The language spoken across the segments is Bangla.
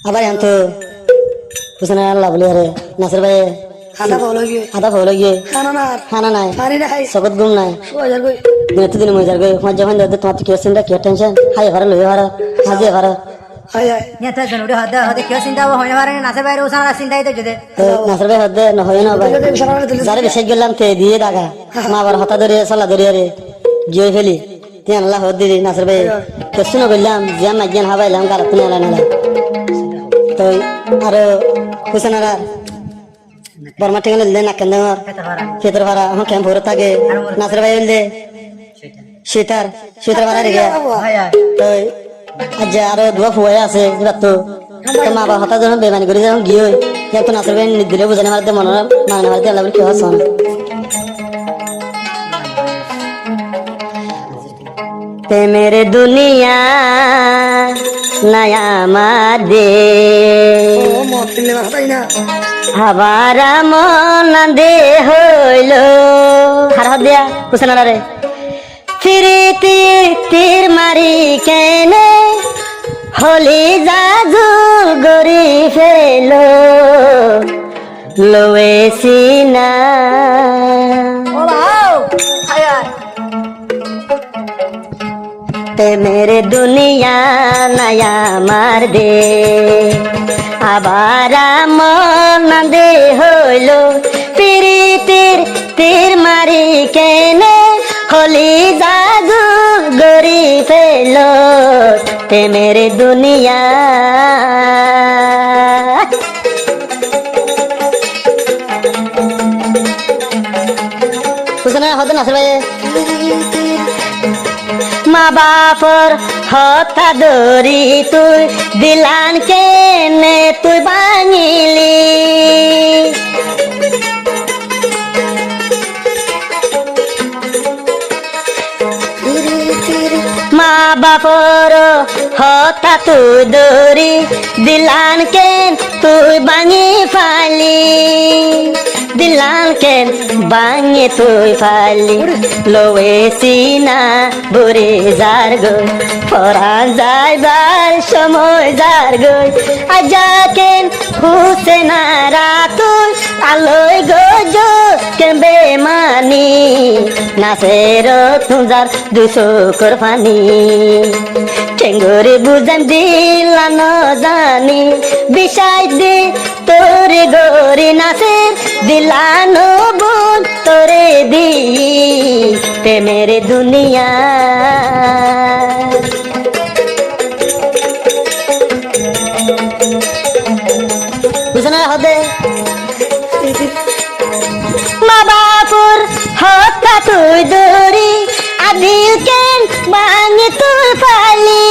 আবার এখন তো বুঝছেন আল্লাহ বলি আরে নাসির ভাই আদা ফল গিয়ে খানা নাই সবত ঘুম নাই দিনে তো দিন মজার গই মাঝে যখন দাদা তোমার কি চিন্তা কি টেনশন হাই ভাড়া লই ভাড়া হাজে ভাড়া nyata জন উড়ে হদে হদে কিয় চিন্তা হয় পারে নাসে বাইরে ওসানা চিন্তাই তো যদি নাসির ভাই হদে না হয় না ভাই যারে বেশি গেলাম তে দিয়ে দাগা মা আবার হতা ধরিয়ে সালা ধরিয়ে রে গিয়ে ফেলি তুই আল্লাহ হদ দিদি নাসির ভাই কেসু না বললাম জিয়ান মাগিয়ান হাবাইলাম গারাত না এলা নিলা তো আর বুঝছেন আর বর্মা ঠেঙ্গলে দিলে নাকেন দেওয়ার খেতের ভাড়া আমার ক্যাম্প ভরে থাকে নাসির ভাই বললে শীতার শীতার ভাড়া রেগে তো আজ আরো দুয়া ফুয়াই আছে এবার তো মা বাবা হঠাৎ যখন বেমানি করে যখন গিয়ে তো নাসির ভাই দিলে বুঝানি মারতে মনে মানে মারতে আল্লাহ বলে কি হস মেরে দুনিয়া নয়া মাদে হাবারা মন দে হইল হার দিয়া বুঝছেন রে ফিরে তীর মারি কেনে হলি জাজু গরি ফেল লোয়ে সিনা মেরে দুনিয়া নয়া মার দে আবারা মন দে হইল পিরিতির তীর মারি কেনে হলি জাদু গরি ফেল তে মেরে দুনিয়া বুঝলেন হতে নাসির ভাই মা বাপর হতা দরি তুই দিলান কেনে তুই বাঙিলি মা বাপর হতা তুই দরি দিলান কেন তুই বাঙি ফালি দিলান কেন বাঙে তুই ফালি লোয়ে সিনা বুড়ি যার গই পরান যাইবার সময় যার গই আজা কেন হুসেনা রাতুই আলোয় গজ কেমবে মানি নাসের তুজার দুশো কোরবানি ঠেঙ্গরে বুঝান দিলা ন জানি বিষাই দি তোরে গরি নাসের দিলানো বোন তোরে দি তে মেরে দুনিয়া বুঝনা হদে মা বাপুর হতা তুই দরি আদিল কেন বাঙে তুই ফালি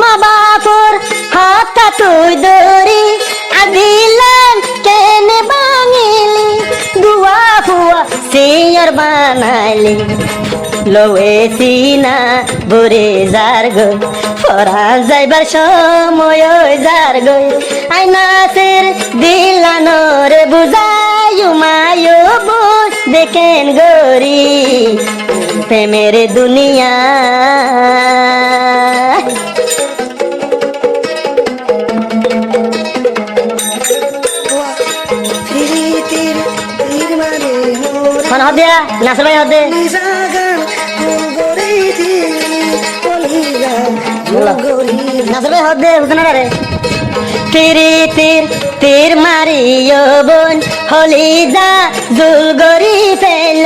মা বাপুর হতা তুই দরি আদিলান কেনে বাঙিলি দুয়া ফুয়া সিয়ার বানাইলি লোয়ে সিনা বুড়ি যার গই ফরান যাইবার সময় যার গই আই নাসির দিলানো রে বুঝায়ু মায়ু বুঝ দেখেন গরি প্রেমের দুনিয়া হদে নাসির ভাই হদে নাসির ভাই হদে বুঝছেন রে তিরি তীর তীর মারিও বোন হলি যা জুল গরি ফেল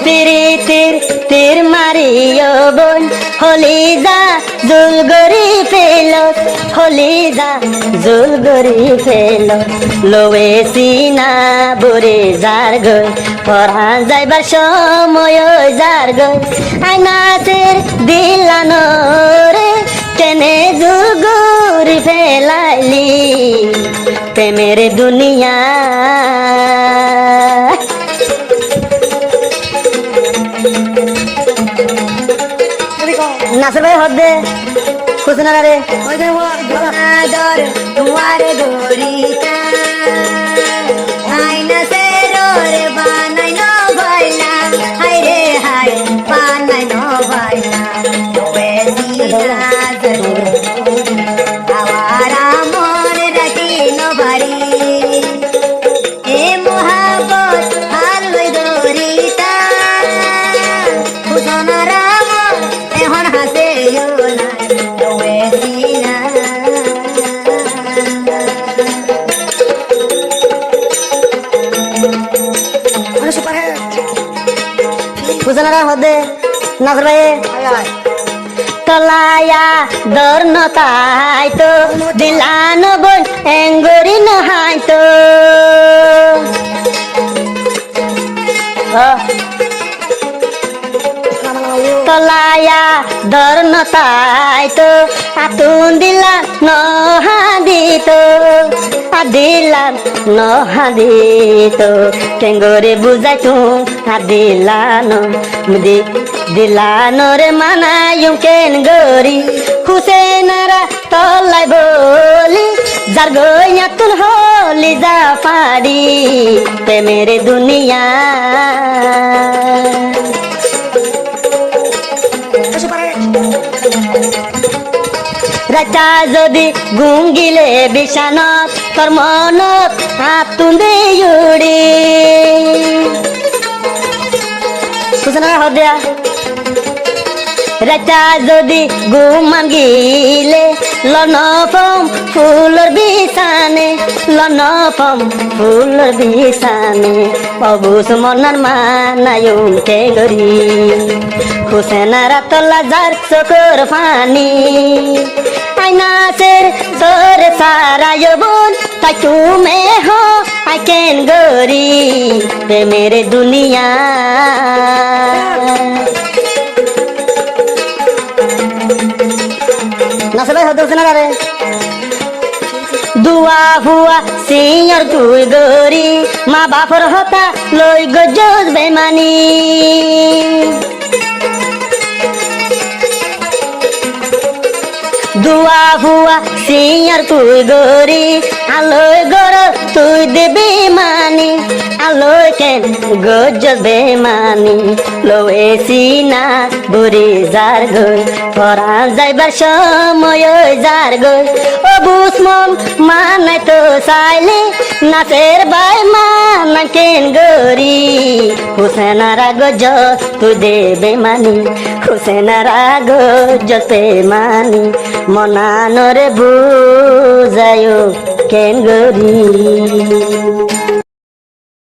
তিরি তীর তীর মারিও বোন হলি যা জুল গরি ফেল হলি যা জুল গরি ফেল লোয়ে সিনা বুড়ি যার গই পরান যাইবার সময় যার গই আই নাসির দিলানো রে কেনে জুল গরি ফেলাইলি প্রেমের দুনিয়া নাসির ভাই হদে খুশ না রে আদর তোমার গরিতা আইনা সে রে বানাই না হুসেনারা হদে নাসর ভাই আয় আয় তলায়া দর্ন তাই তো দিলান বই এঙ্গরি নহাই তো তলায়া দর্ন তাই তো আতুন দিলাম নহাদিত দিলাম নহাদিত কেঙ্গরে বুঝাই তুম দিলানো দিলানো রে মানায়ুম কেন গরি হুসেনারা তলাই বলি যার গইয়া তুল হলি যা পাড়ি প্রেমের দুনিয়া রাজা যদি গুঙ্গিলে বিছানত তোর মনত হাতুন উড়ি হুসেনারা হদিয়া রাজা যদি গুমান গিলে লনপম ফুলর বিছানে লনপম ফুলর বিছানে অবুস মনার মানায়ুম কে গরি হুসেনারা তলা যার চোখর পানি আইনাসের তোর সারায় বোন তাই তুমি হো আই কেন গরি প্রেমের দুনিয়া নাসর ভাই হতে হুসেনারা রে দুয়া হুয়া সিয়র তুই গরি মা বাপর হতা লই গজজ বেমানি দুয়া হুয়া সিয়র তুই গরি আলোয় গর তুই দেবি মানি আলোয় কেন গজজ বেমানি লোয়ে সিনা বুড়ি যার গই পরা যাইবার সময় যার গই ও বুসমন মানাই তো চাইলে নাচের বাই মানা কেন গরি হুসেনারা গজ তুই দেবে মানি হুসেনারা গজ পে মানি মনানরে বুঝায়ো কেন গরি